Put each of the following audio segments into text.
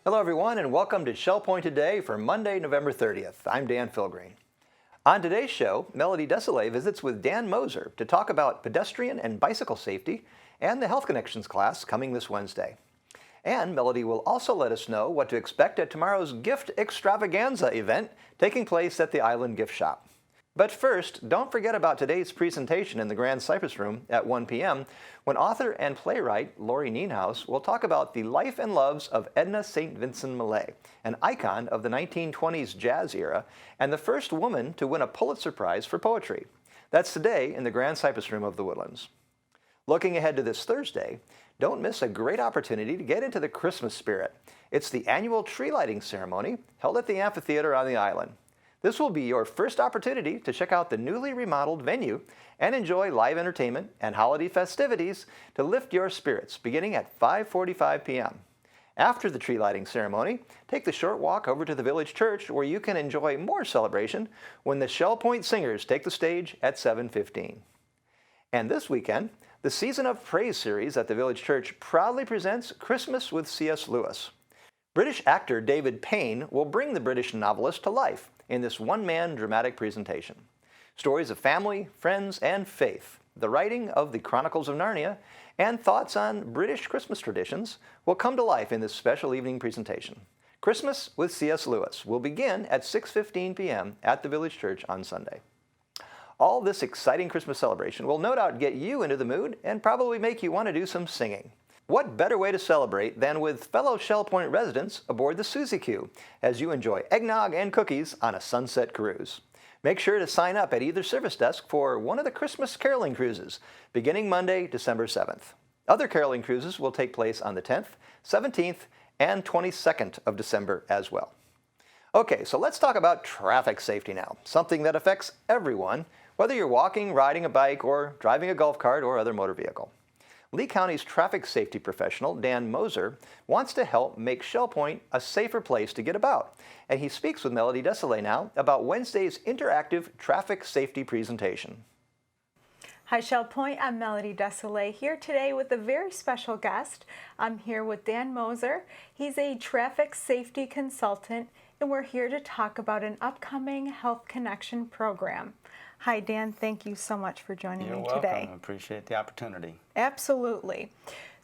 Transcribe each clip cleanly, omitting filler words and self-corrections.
Hello everyone and welcome to Shell Point Today for Monday, November 30th. I'm Dan Philgreen. On today's show, Melody Desilets visits with Dan Moser to talk about pedestrian and bicycle safety and the Health Connections class coming this Wednesday. And Melody will also let us know what to expect at tomorrow's Girft Extravaganze event taking place at the Island Gift Shop. But first, don't forget about today's presentation in the Grand Cypress Room at 1 p.m. when author and playwright Lori Nienhuis will talk about the life and loves of Edna St. Vincent Millay, an icon of the 1920s jazz era and the first woman to win a Pulitzer Prize for poetry. That's today in the Grand Cypress Room of the Woodlands. Looking ahead to this Thursday, don't miss a great opportunity to get into the Christmas spirit. It's the annual tree lighting ceremony held at the amphitheater on the island. This will be your first opportunity to check out the newly remodeled venue and enjoy live entertainment and holiday festivities to lift your spirits beginning at 5:45 p.m. After the tree lighting ceremony, take the short walk over to the village church where you can enjoy more celebration when the Shell Point Singers take the stage at 7:15. And this weekend, the Season of Praise series at the village church proudly presents Christmas with C.S. Lewis. British actor David Payne will bring the British novelist to life in this one-man dramatic presentation. Stories of family, friends, and faith, the writing of the Chronicles of Narnia, and thoughts on British Christmas traditions will come to life in this special evening presentation. Christmas with C.S. Lewis will begin at 6:15 p.m. at the village church on Sunday. All this exciting Christmas celebration will no doubt get you into the mood and probably make you want to do some singing. What better way to celebrate than with fellow Shell Point residents aboard the Suzy Q as you enjoy eggnog and cookies on a sunset cruise. Make sure to sign up at either service desk for one of the Christmas caroling cruises beginning Monday, December 7th. Other caroling cruises will take place on the 10th, 17th, and 22nd of December as well. Okay, so let's talk about traffic safety now, something that affects everyone, whether you're walking, riding a bike, or driving a golf cart or other motor vehicle. Lee County's traffic safety professional, Dan Moser, wants to help make Shell Point a safer place to get about. And he speaks with Melody Desilets now about Wednesday's interactive traffic safety presentation. Hi Shell Point, I'm Melody Desilets here today with a very special guest. I'm here with Dan Moser. He's a traffic safety consultant and we're here to talk about an upcoming Health Connection program. Hi Dan, thank you so much for joining me today. You're welcome. I appreciate the opportunity. Absolutely.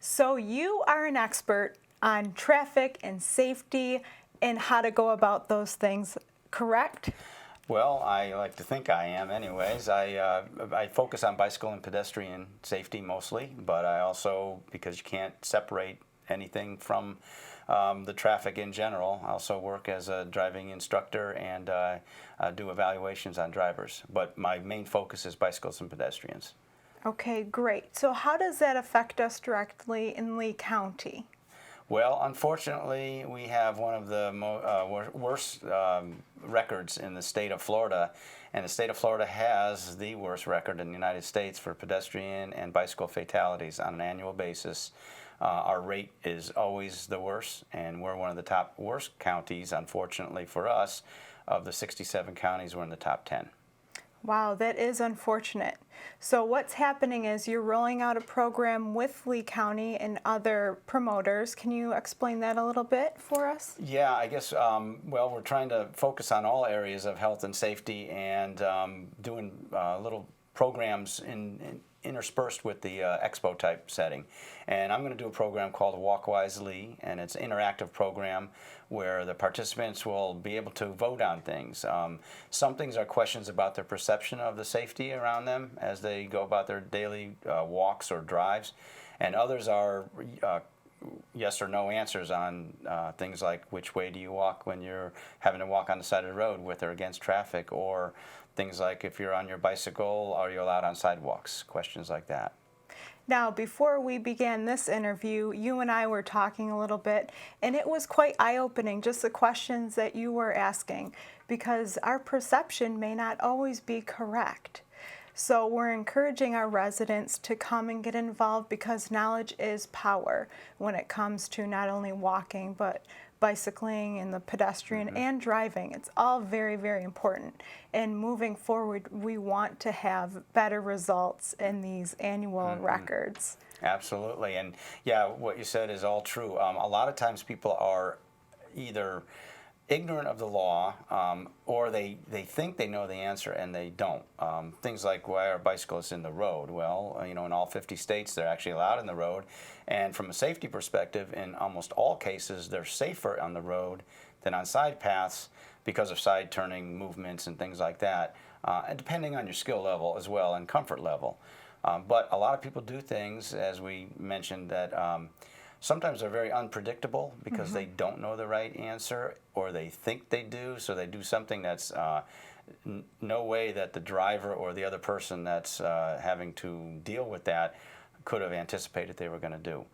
So you are an expert on traffic and safety and how to go about those things, correct? Well, I like to think I am anyways. I focus on bicycle and pedestrian safety mostly, but I also, because you can't separate anything from the traffic in general, I also work as a driving instructor and do evaluations on drivers. But my main focus is bicycles and pedestrians. Okay, great. So how does that affect us directly in Lee County? Well, unfortunately, we have one of the worst records in the state of Florida, and the state of Florida has the worst record in the United States for pedestrian and bicycle fatalities on an annual basis. Our rate is always the worst, and we're one of the top worst counties, unfortunately for us. Of the 67 counties, we're in the top 10. Wow, that is unfortunate. So what's happening is you're rolling out a program with Lee County and other promoters. Can you explain that a little bit for us? Yeah, I guess, well, we're trying to focus on all areas of health and safety and doing little programs interspersed with the expo type setting. And I'm going to do a program called Walk Wisely, and it's an interactive program where the participants will be able to vote on things. Some things are questions about their perception of the safety around them as they go about their daily walks or drives, and others are yes or no answers on things like which way do you walk when you're having to walk on the side of the road with or against traffic, or things like if you're on your bicycle, are you allowed on sidewalks? Questions like that. Now, before we began this interview, you and I were talking a little bit, and it was quite eye-opening, just the questions that you were asking, because our perception may not always be correct. So we're encouraging our residents to come and get involved because knowledge is power when it comes to not only walking, but bicycling and the pedestrian and driving. It's all very, very important. And moving forward, we want to have better results in these annual records. Absolutely. And yeah, what you said is all true. A lot of times people are either ignorant of the law, or they think they know the answer and they don't. Things like, why are bicyclists in the road? Well, in all 50 states they're actually allowed in the road, and from a safety perspective, in almost all cases they're safer on the road than on side paths because of side turning movements and things like that, and depending on your skill level as well and comfort level. But a lot of people do things, as we mentioned, that sometimes they're very unpredictable because they don't know the right answer, or they think they do, so they do something that's no way that the driver or the other person that's having to deal with that could have anticipated they were going to do.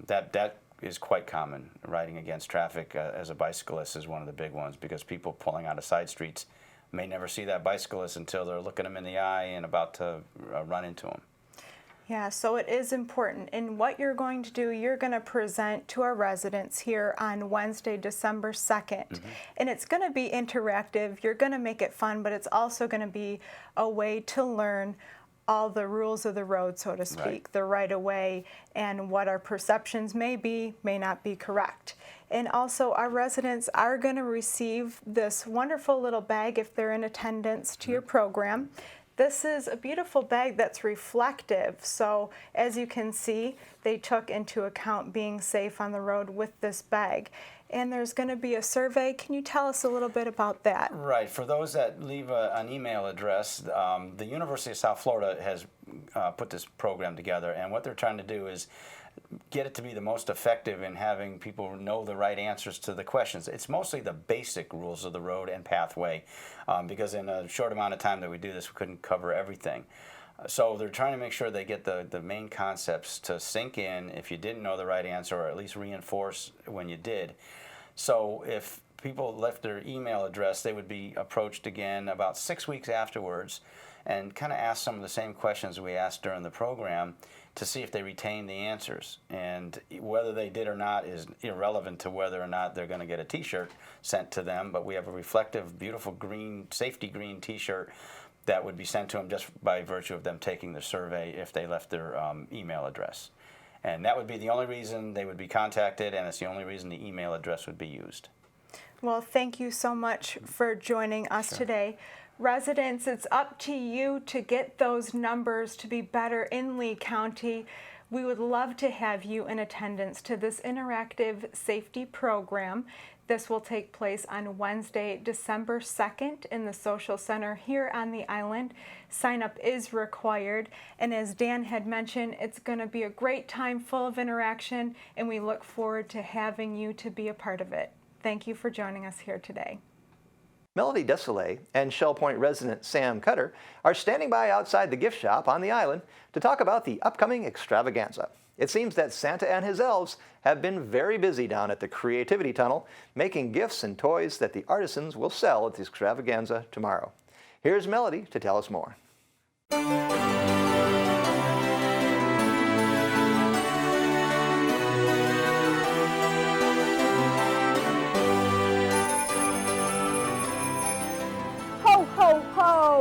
That is quite common. Riding against traffic as a bicyclist is one of the big ones, because people pulling out of side streets may never see that bicyclist until they're looking them in the eye and about to run into them. Yeah, so it is important. And what you're going to do, you're going to present to our residents here on Wednesday, December 2nd. And it's going to be interactive. You're going to make it fun, but it's also going to be a way to learn all the rules of the road, so to speak, the right-of-way, and what our perceptions may be, may not be correct. And also, our residents are going to receive this wonderful little bag if they're in attendance to your program. This is a beautiful bag that's reflective. So as you can see, they took into account being safe on the road with this bag. And there's going to be a survey. Can you tell us a little bit about that? Right. For those that leave an email address, the University of South Florida has put this program together. And what they're trying to do is get it to be the most effective in having people know the right answers to the questions. It's mostly the basic rules of the road and pathway, because in a short amount of time that we do this, we couldn't cover everything. So they're trying to make sure they get the main concepts to sink in if you didn't know the right answer, or at least reinforce when you did. So if people left their email address, they would be approached again about 6 weeks afterwards and kind of ask some of the same questions we asked during the program to see if they retained the answers. And whether they did or not is irrelevant to whether or not they're going to get a t-shirt sent to them, but we have a reflective, beautiful green, safety green t-shirt that would be sent to them just by virtue of them taking the survey if they left their email address. And that would be the only reason they would be contacted, and it's the only reason the email address would be used. Well, thank you so much for joining us today. Residents, it's up to you to get those numbers to be better in Lee County. We would love to have you in attendance to this interactive safety program. This will take place on Wednesday, December 2nd in the Social Center here on the island. Sign up is required, and as Dan had mentioned, it's going to be a great time full of interaction, and we look forward to having you to be a part of it. Thank you for joining us here today. Melody Desilets and Shell Point resident Sam Cutter are standing by outside the gift shop on the island to talk about the upcoming Extravaganza. It seems that Santa and his elves have been very busy down at the Creativity Tunnel, making gifts and toys that the artisans will sell at the Extravaganza tomorrow. Here's Melody to tell us more.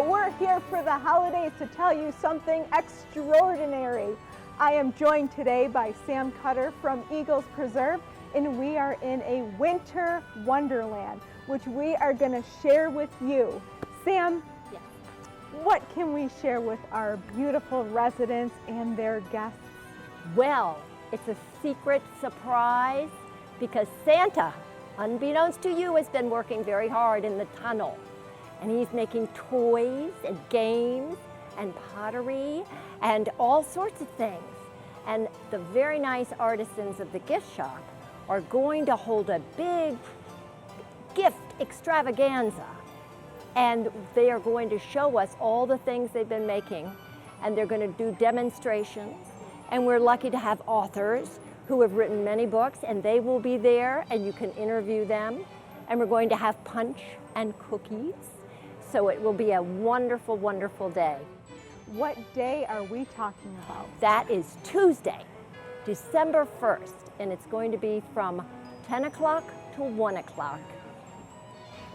We're here for the holidays to tell you something extraordinary. I am joined today by Sam Cutter from Eagles Preserve, and we are in a winter wonderland, which we are going to share with you. Sam, yes. What can we share with our beautiful residents and their guests? Well, it's a secret surprise because Santa, unbeknownst to you, has been working very hard in the tunnel. And he's making toys and games and pottery and all sorts of things. And the very nice artisans of the gift shop are going to hold a big gift extravaganza. And they are going to show us all the things they've been making. And they're going to do demonstrations. And we're lucky to have authors who have written many books, and they will be there and you can interview them. And we're going to have punch and cookies. So it will be a wonderful, wonderful day. What day are we talking about? That is Tuesday, December 1st, and it's going to be from 10 o'clock to 1 o'clock.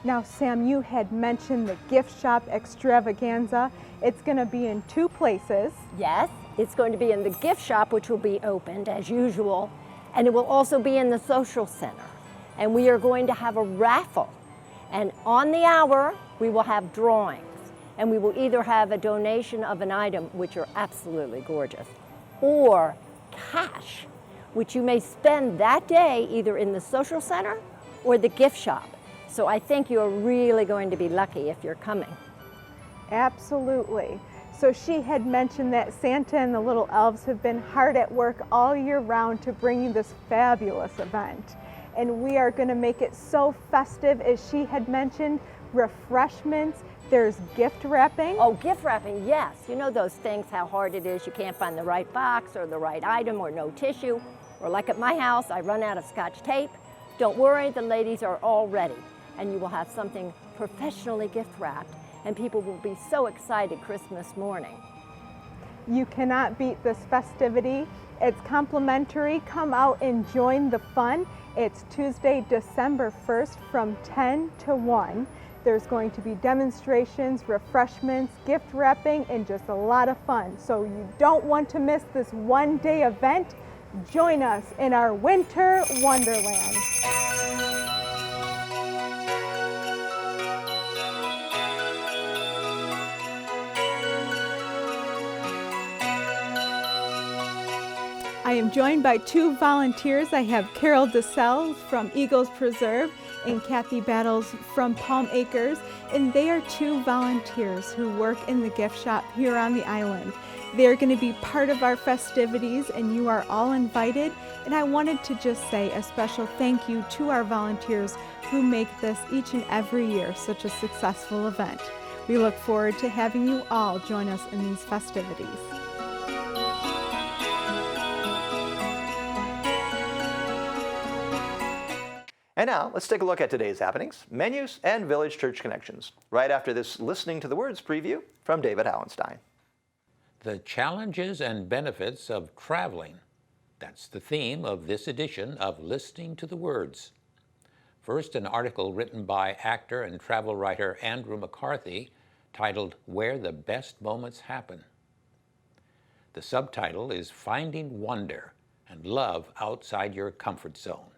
Now, Sam, you had mentioned the gift shop extravaganza. It's going to be in two places. Yes, it's going to be in the gift shop, which will be opened as usual, and it will also be in the social center. and we are going to have a raffle. And on the hour, we will have drawings. And we will either have a donation of an item, which are absolutely gorgeous, or cash, which you may spend that day either in the social center or the gift shop. So I think you're really going to be lucky if you're coming. Absolutely. So she had mentioned that Santa and the little elves have been hard at work all year round to bring you this fabulous event. And we are going to make it so festive, as she had mentioned, refreshments. There's gift wrapping. Oh, gift wrapping, yes. You know those things, how hard it is. You can't find the right box or the right item or no tissue. Or like at my house, I run out of Scotch tape. Don't worry, the ladies are all ready. And you will have something professionally gift wrapped. And people will be so excited Christmas morning. You cannot beat this festivity. It's complimentary. Come out and join the fun. It's Tuesday, December 1st from 10 to 1. There's going to be demonstrations, refreshments, gift wrapping, and just a lot of fun. So you don't want to miss this one-day event. Join us in our winter wonderland. I am joined by two volunteers. I have Carol Desilets from Eagles Preserve and Kathy Battles from Palm Acres, and they are two volunteers who work in the gift shop here on the island. They're going to be part of our festivities, and you are all invited. And I wanted to just say a special thank you to our volunteers who make this each and every year such a successful event. We look forward to having you all join us in these festivities. And now, let's take a look at today's happenings, menus, and Village Church connections, right after this Listening to the Words preview from David Howenstein. The challenges and benefits of traveling. That's the theme of this edition of Listening to the Words. First, an article written by actor and travel writer Andrew McCarthy titled, Where the Best Moments Happen. The subtitle is Finding Wonder and Love Outside Your Comfort Zone.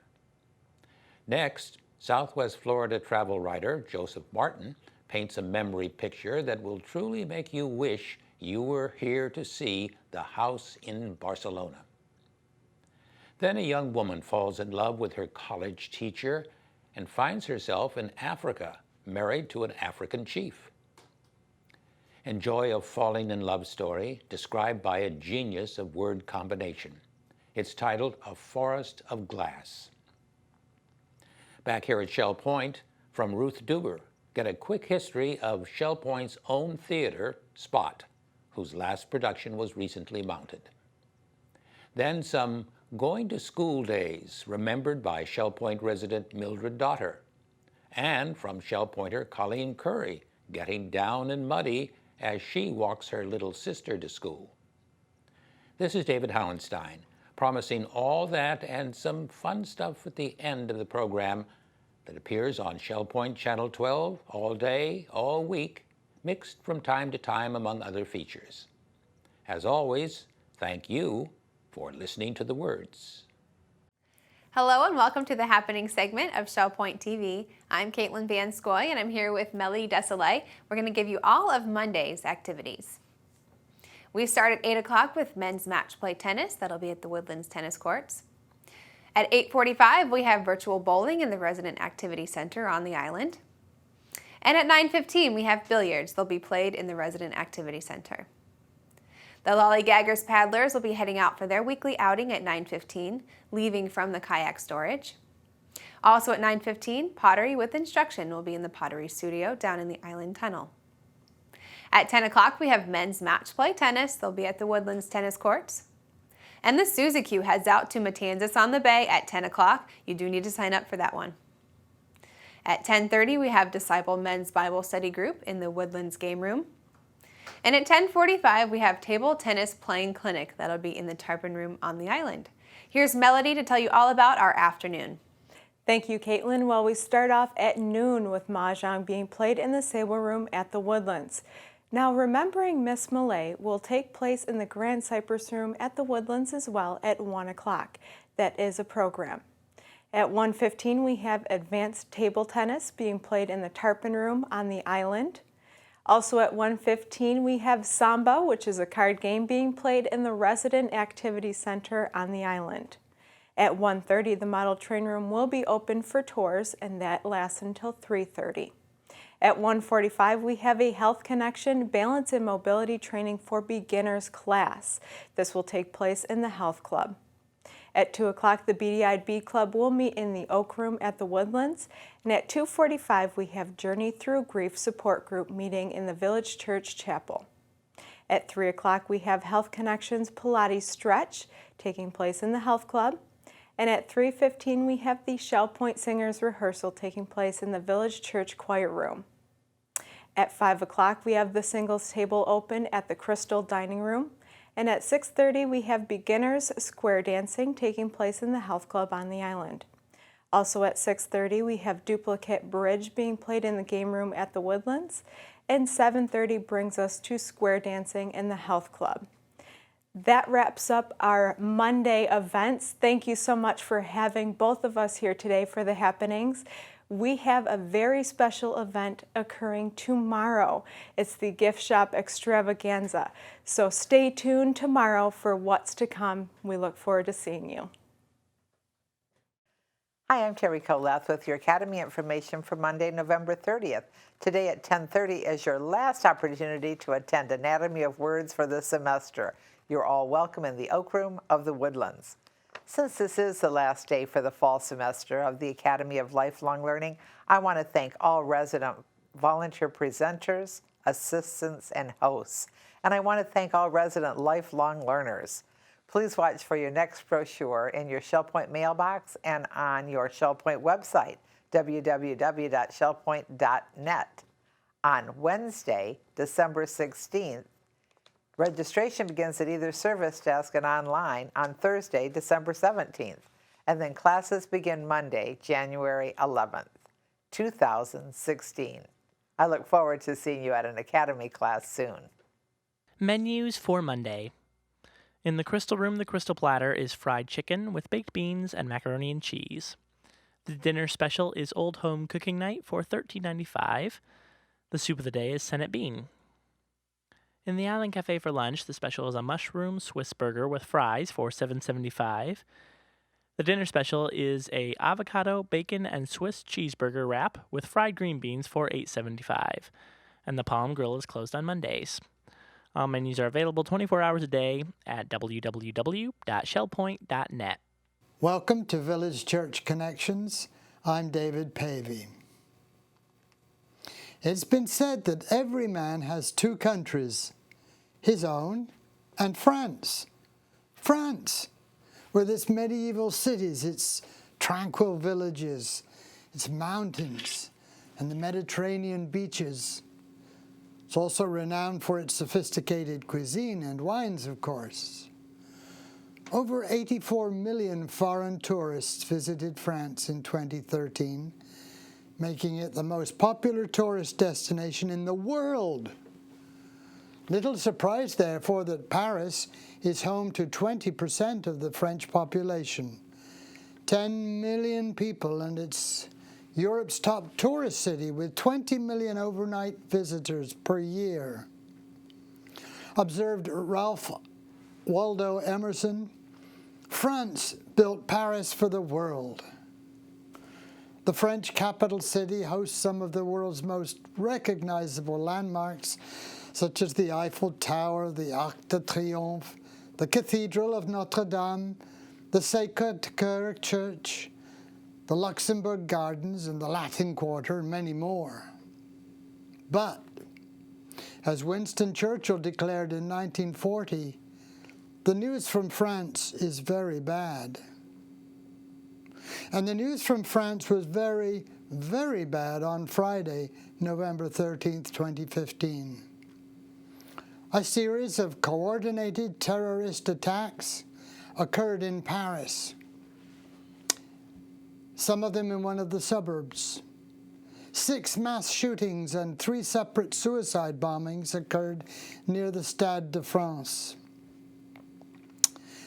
Next, Southwest Florida travel writer Joseph Martin paints a memory picture that will truly make you wish you were here to see the house in Barcelona. Then a young woman falls in love with her college teacher and finds herself in Africa, married to an African chief. Enjoy a falling in love story described by a genius of word combination. It's titled A Forest of Glass. Back here at Shell Point, from Ruth Duber, get a quick history of Shell Point's own theater, Spot, whose last production was recently mounted. Then some going to school days remembered by Shell Point resident Mildred Daughter, and from Shell Pointer Colleen Curry getting down and muddy as she walks her little sister to school. This is David Howenstein, promising all that and some fun stuff at the end of the program that appears on Shell Point Channel 12 all day, all week, mixed from time to time among other features. As always, thank you for listening to the words. Hello and welcome to the Happening segment of Shell Point TV. I'm Caitlin Van Scoy and I'm here with Melody Desilets. We're going to give you all of Monday's activities. We start at 8 o'clock with men's match play tennis. That'll be at the Woodlands Tennis Courts. At 8:45, we have virtual bowling in the Resident Activity Center on the island. And at 9:15, we have billiards. They'll be played in the Resident Activity Center. The Lollygaggers paddlers will be heading out for their weekly outing at 9:15, leaving from the kayak storage. Also at 9:15, pottery with instruction will be in the pottery studio down in the island tunnel. At 10 o'clock, we have men's match play tennis. They'll be at the Woodlands Tennis Courts. And the Suzy Q heads out to Matanzas on the Bay at 10 o'clock. You do need to sign up for that one. At 10:30, we have Disciple Men's Bible Study Group in the Woodlands Game Room. And at 10:45, we have Table Tennis Playing Clinic. That'll be in the Tarpon Room on the island. Here's Melody to tell you all about our afternoon. Thank you, Caitlin. Well, we start off at noon with Mahjong being played in the Sable Room at the Woodlands. Now, Remembering Miss Malay will take place in the Grand Cypress Room at the Woodlands as well at 1 o'clock. That is a program. At 1:15, we have advanced table tennis being played in the Tarpon Room on the island. Also at 1:15, we have Samba, which is a card game being played in the Resident Activity Center on the island. At 1:30, the model train room will be open for tours, and that lasts until 3:30. At 1:45, we have a Health Connection Balance and Mobility Training for Beginners class. This will take place in the Health Club. At 2 o'clock, the Beady-Eyed Bee Club will meet in the Oak Room at the Woodlands. And at 2:45, we have Journey Through Grief Support Group meeting in the Village Church Chapel. At 3 o'clock, we have Health Connections Pilates Stretch taking place in the Health Club. And at 3:15, we have the Shell Point Singers Rehearsal taking place in the Village Church Choir Room. At 5 o'clock, we have the singles table open at the Crystal Dining Room. And at 6:30, we have Beginners Square Dancing taking place in the Health Club on the island. Also at 6:30, we have Duplicate Bridge being played in the game room at the Woodlands. And 7:30 brings us to Square Dancing in the Health Club. That wraps up our Monday events. Thank you so much for having both of us here today for the happenings. We have a very special event occurring tomorrow. It's the gift shop Extravaganza. So stay tuned tomorrow for what's to come. We look forward to seeing you. Hi, I'm Terry Kolath with your Academy information for Monday, November 30th. Today at 10:30 is your last opportunity to attend Anatomy of Words for the semester. You're all welcome in the Oak Room of the Woodlands. Since this is the last day for the fall semester of the Academy of Lifelong Learning, I want to thank all resident volunteer presenters, assistants, and hosts. And I want to thank all resident lifelong learners. Please watch for your next brochure in your ShellPoint mailbox and on your ShellPoint website, www.shellpoint.net. On Wednesday, December 16th, registration begins at either service desk and online on Thursday, December 17th, and then classes begin Monday, January 11th, 2016. I look forward to seeing you at an Academy class soon. Menus for Monday. In the Crystal Room, the Crystal Platter is fried chicken with baked beans and macaroni and cheese. The dinner special is Old Home Cooking Night for $13.95. The soup of the day is Senate Bean. In the Island Cafe for lunch, the special is a mushroom Swiss burger with fries for $7.75. The dinner special is a avocado, bacon, and Swiss cheeseburger wrap with fried green beans for $8.75. And the Palm Grill is closed on Mondays. All menus are available 24 hours a day at www.shellpoint.net. Welcome to Village Church Connections. I'm David Pavey. It's been said that every man has two countries, his own and France. France, with its medieval cities, its tranquil villages, its mountains, and the Mediterranean beaches. It's also renowned for its sophisticated cuisine and wines, of course. Over 84 million foreign tourists visited France in 2013, making it the most popular tourist destination in the world. Little surprise, therefore, that Paris is home to 20% of the French population, 10 million people, and it's Europe's top tourist city with 20 million overnight visitors per year. Observed Ralph Waldo Emerson, France built Paris for the world. The French capital city hosts some of the world's most recognizable landmarks, such as the Eiffel Tower, the Arc de Triomphe, the Cathedral of Notre Dame, the Sacré-Cœur Church, the Luxembourg Gardens, and the Latin Quarter, and many more. But, as Winston Churchill declared in 1940, the news from France is very bad. And the news from France was very, very bad on Friday, November 13th, 2015. A series of coordinated terrorist attacks occurred in Paris, some of them in one of the suburbs. 6 mass shootings and 3 separate suicide bombings occurred near the Stade de France.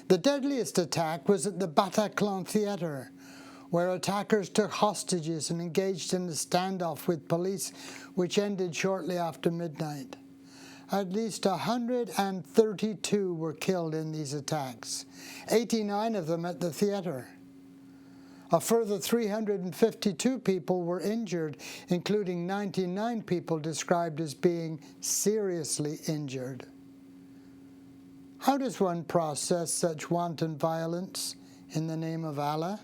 The deadliest attack was at the Bataclan Theatre, where attackers took hostages and engaged in a standoff with police, which ended shortly after midnight. At least 132 were killed in these attacks, 89 of them at the theater. A further 352 people were injured, including 99 people described as being seriously injured. How does one process such wanton violence in the name of Allah?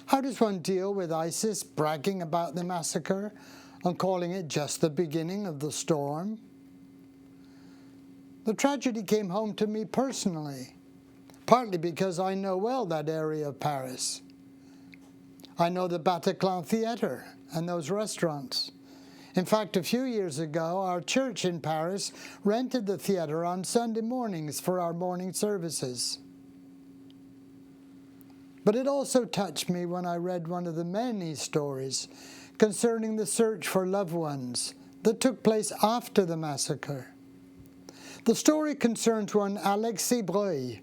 How does one deal with ISIS bragging about the massacre and calling it just the beginning of the storm? The tragedy came home to me personally, partly because I know well that area of Paris. I know the Bataclan Theatre and those restaurants. In fact, a few years ago, our church in Paris rented the theatre on Sunday mornings for our morning services. But it also touched me when I read one of the many stories concerning the search for loved ones that took place after the massacre. The story concerns one Alexis Breuil,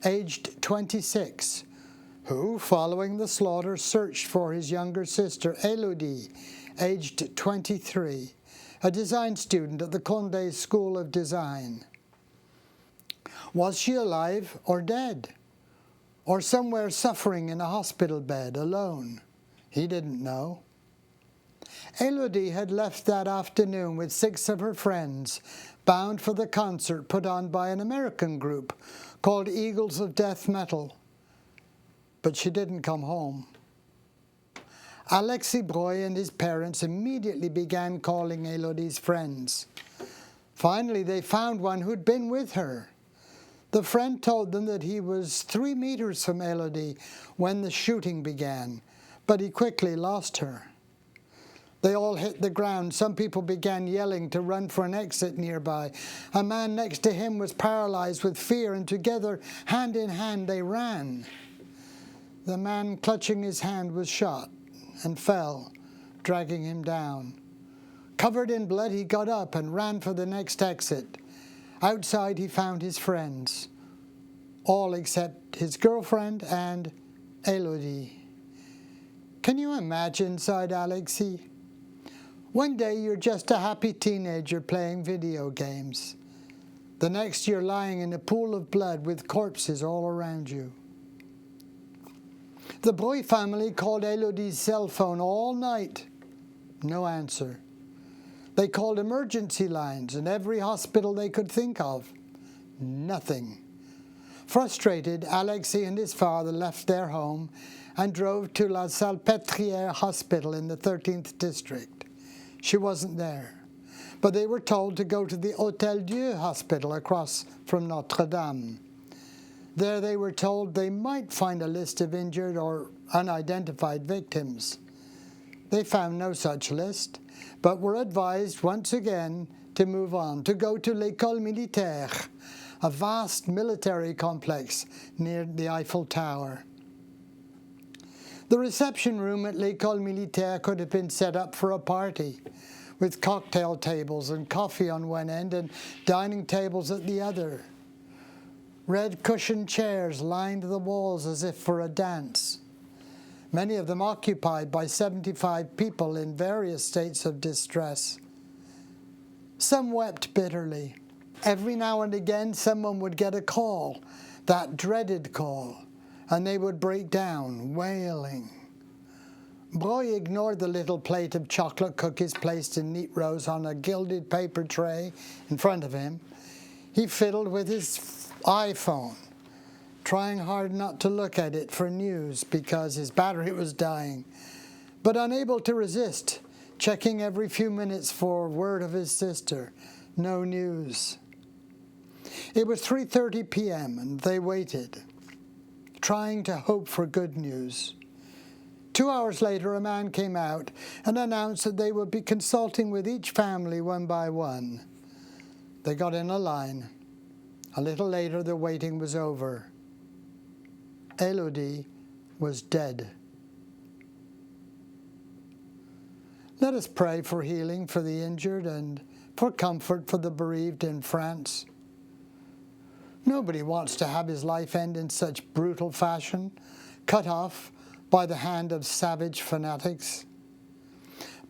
aged 26, who, following the slaughter, searched for his younger sister, Élodie, aged 23, a design student at the Condé School of Design. Was she alive or dead? Or somewhere suffering in a hospital bed, alone? He didn't know. Élodie had left that afternoon with 6 of her friends, bound for the concert put on by an American group called Eagles of Death Metal. But she didn't come home. Alexis Breuil and his parents immediately began calling Élodie's friends. Finally, they found one who'd been with her. The friend told them that he was 3 meters from Élodie when the shooting began, but he quickly lost her. They all hit the ground. Some people began yelling to run for an exit nearby. A man next to him was paralyzed with fear, and together, hand in hand, they ran. The man clutching his hand was shot and fell, dragging him down. Covered in blood, he got up and ran for the next exit. Outside, he found his friends, all except his girlfriend and Élodie. Can you imagine, sighed Alexis? One day you're just a happy teenager playing video games. The next you're lying in a pool of blood with corpses all around you. The Breuil family called Élodie's cell phone all night. No answer. They called emergency lines and every hospital they could think of. Nothing. Frustrated, Alexis and his father left their home and drove to La Salpêtrière Hospital in the 13th district. She wasn't there, but they were told to go to the Hôtel Dieu Hospital across from Notre Dame. There they were told they might find a list of injured or unidentified victims. They found no such list, but were advised once again to move on, to go to l'École Militaire, a vast military complex near the Eiffel Tower. The reception room at l'École Militaire could have been set up for a party, with cocktail tables and coffee on one end and dining tables at the other. Red cushioned chairs lined the walls as if for a dance, many of them occupied by 75 people in various states of distress. Some wept bitterly. Every now and again someone would get a call, that dreaded call, and they would break down, wailing. Breuil ignored the little plate of chocolate cookies placed in neat rows on a gilded paper tray in front of him. He fiddled with his iPhone, trying hard not to look at it for news because his battery was dying, but unable to resist, checking every few minutes for word of his sister. No news. It was 3:30 p.m. and they waited, trying to hope for good news. 2 hours later, a man came out and announced that they would be consulting with each family one by one. They got in a line. A little later, the waiting was over. Élodie was dead. Let us pray for healing for the injured and for comfort for the bereaved in France. Nobody wants to have his life end in such brutal fashion, cut off by the hand of savage fanatics.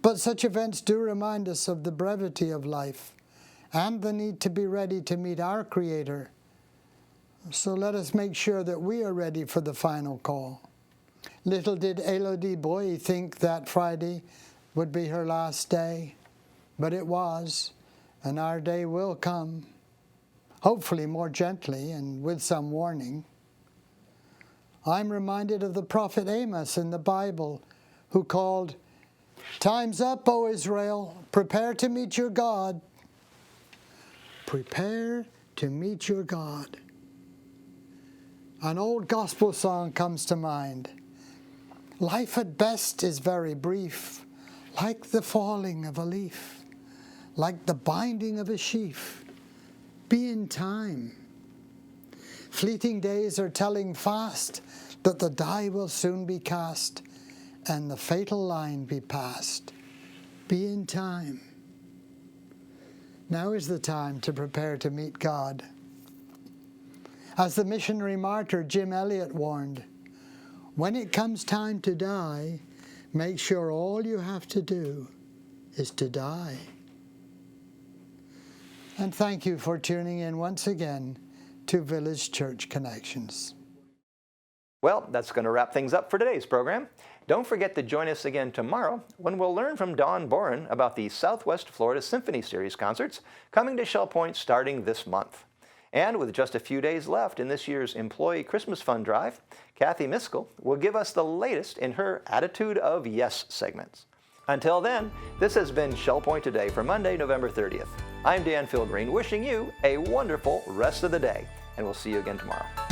But such events do remind us of the brevity of life and the need to be ready to meet our Creator. So let us make sure that we are ready for the final call. Little did Elodie Boy think that Friday would be her last day, but it was, and our day will come, hopefully more gently and with some warning. I'm reminded of the prophet Amos in the Bible, who called, "Time's up, O Israel, prepare to meet your God." Prepare to meet your God. An old gospel song comes to mind. Life at best is very brief, like the falling of a leaf, like the binding of a sheaf. Be in time. Fleeting days are telling fast that the die will soon be cast and the fatal line be passed. Be in time. Now is the time to prepare to meet God. As the missionary martyr Jim Elliot warned, when it comes time to die, make sure all you have to do is to die. And thank you for tuning in once again to Village Church Connections. Well, that's going to wrap things up for today's program. Don't forget to join us again tomorrow when we'll learn from Dawn Boren about the Southwest Florida Symphony Series concerts coming to Shell Point starting this month. And with just a few days left in this year's Employee Christmas Fund Drive, Kathy Miskell will give us the latest in her Attitude of Yes segments. Until then, this has been Shell Point Today for Monday, November 30th. I'm Dan Philgreen, wishing you a wonderful rest of the day, and we'll see you again tomorrow.